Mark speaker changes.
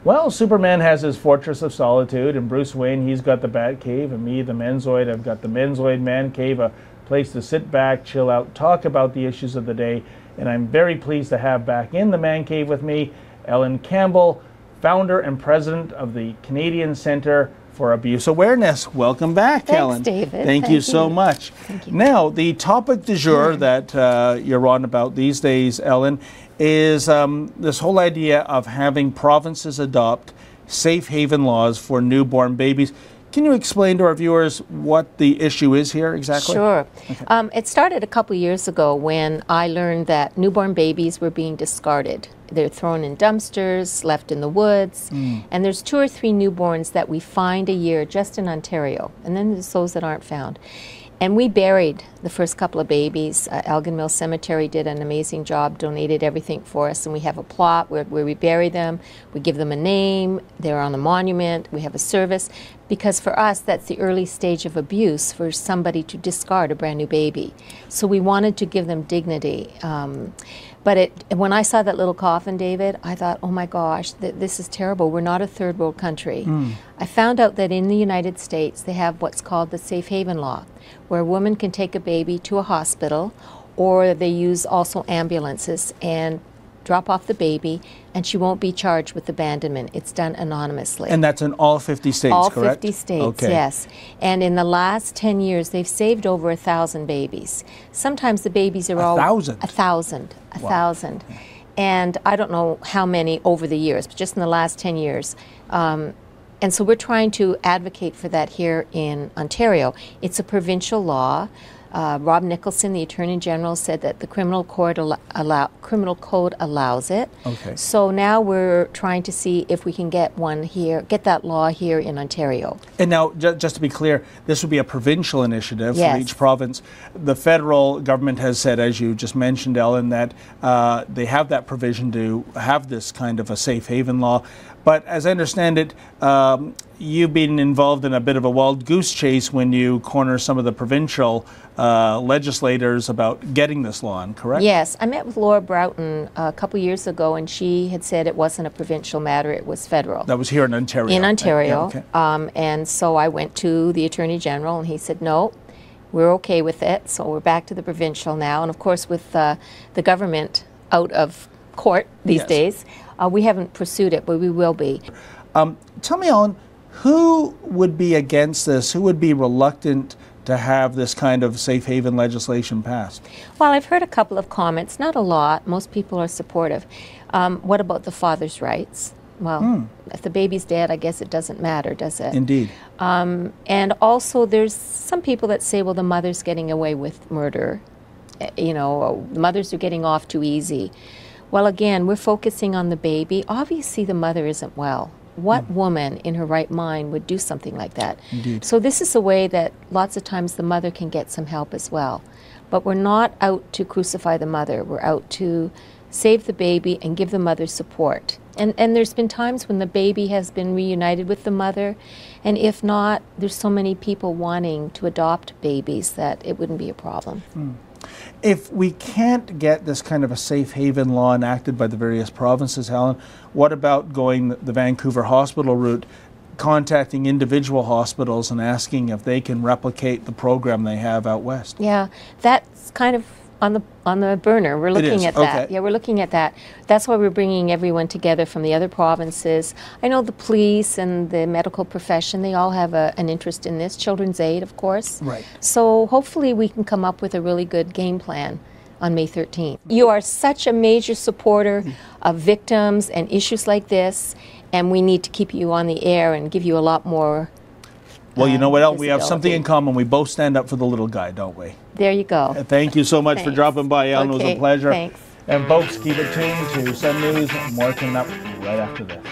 Speaker 1: Well, Superman has his fortress of solitude, and Bruce Wayne, he's got the Bat Cave, and me, the Menzoid, I've got the Menzoid Man Cave, a place to sit back, chill out, talk about the issues of the day. And I'm very pleased to have back in the Man Cave with me Ellen Campbell, founder and president of the Canadian Centre for Abuse Awareness. Welcome back,
Speaker 2: Thanks,
Speaker 1: Ellen.
Speaker 2: David.
Speaker 1: Thank you so much.
Speaker 2: Thank you.
Speaker 1: Now, the topic du jour that you're on about these days, Ellen, is this whole idea of having provinces adopt safe haven laws for newborn babies. Can you explain to our viewers what the issue is here exactly?
Speaker 2: Sure.
Speaker 1: Okay.
Speaker 2: It started a couple years ago when I learned that newborn babies were being discarded. They're thrown in dumpsters, left in the woods, and there's 2 or 3 newborns that we find a year just in Ontario, and then there's those that aren't found. And we buried the first couple of babies. Elgin Mill Cemetery did an amazing job, donated everything for us, and we have a plot where we bury them. We give them a name, they're on a monument, we have a service, because for us that's the early stage of abuse for somebody to discard a brand new baby. So we wanted to give them dignity. But when I saw that little coffin, David, I thought, oh my gosh, this is terrible. We're not a third world country. I found out that in the United States they have what's called the safe haven law, where a woman can take a baby to a hospital, or they use also ambulances and drop off the baby, and she won't be charged with abandonment. It's done anonymously.
Speaker 1: And that's in all 50 states,
Speaker 2: all
Speaker 1: correct?
Speaker 2: All 50 states,
Speaker 1: okay.
Speaker 2: Yes. And in the last 10 years, they've saved over 1,000 babies. Sometimes the babies are all...
Speaker 1: 1,000?
Speaker 2: 1,000.
Speaker 1: Wow.
Speaker 2: 1,000. And I don't know how many over the years, but just in the last 10 years. And so we're trying to advocate for that here in Ontario. It's a provincial law. Rob Nicholson, the Attorney General, said that the criminal code allows it.
Speaker 1: Okay.
Speaker 2: So now we're trying to see if we can get one here, get that law here in Ontario.
Speaker 1: And now, just to be clear, this would be a provincial initiative
Speaker 2: Yes.
Speaker 1: for each province. The federal government has said, as you just mentioned, Ellen, that they have that provision to have this kind of a safe haven law. But as I understand it, you've been involved in a bit of a wild goose chase when you corner some of the provincial legislators about getting this law on, correct?
Speaker 2: Yes, I met with Laura Broughton a couple years ago, and she had said it wasn't a provincial matter, it was federal.
Speaker 1: That was here in Ontario.
Speaker 2: In Ontario.
Speaker 1: Yeah, okay.
Speaker 2: And so I went to the Attorney General, and he said, no, we're okay with it. So we're back to the provincial now. And of course, with the government out of court these
Speaker 1: Yes.
Speaker 2: days, we haven't pursued it, but we will be.
Speaker 1: Tell me, Ellen, who would be against this? Who would be reluctant to have this kind of safe haven legislation passed?
Speaker 2: Well, I've heard a couple of comments, not a lot. Most people are supportive. What about the father's rights? Well, if the baby's dead, I guess it doesn't matter, does it?
Speaker 1: Indeed.
Speaker 2: And also there's some people that say, well, the mother's getting away with murder. You know, mothers are getting off too easy. Well, again, we're focusing on the baby. Obviously, the mother isn't well. What woman in her right mind would do something like that?
Speaker 1: Indeed.
Speaker 2: So this is a way that lots of times the mother can get some help as well. But we're not out to crucify the mother. We're out to save the baby and give the mother support. And there's been times when the baby has been reunited with the mother, and if not, there's so many people wanting to adopt babies that it wouldn't be a problem.
Speaker 1: If we can't get this kind of a safe haven law enacted by the various provinces, Helen, what about going the Vancouver hospital route, contacting individual hospitals and asking if they can replicate the program they have out west?
Speaker 2: Yeah, that's kind of on the burner. We're looking at that.
Speaker 1: Okay.
Speaker 2: Yeah, we're looking at that. That's why we're bringing everyone together from the other provinces. I know the police and the medical profession, they all have an interest in this. Children's Aid, of course.
Speaker 1: Right.
Speaker 2: So hopefully we can come up with a really good game plan on May 13th. You are such a major supporter of victims and issues like this, and we need to keep you on the air and give you a lot more
Speaker 1: Well, you know what else? We have
Speaker 2: visibility.
Speaker 1: something in common. We both stand up for the little guy, don't we?
Speaker 2: There you go.
Speaker 1: Thank you so much for
Speaker 2: Thanks.
Speaker 1: dropping by, Ellen. It was
Speaker 2: Okay,
Speaker 1: a pleasure.
Speaker 2: thanks.
Speaker 1: And folks, keep it tuned to Sun News. More coming up right after this.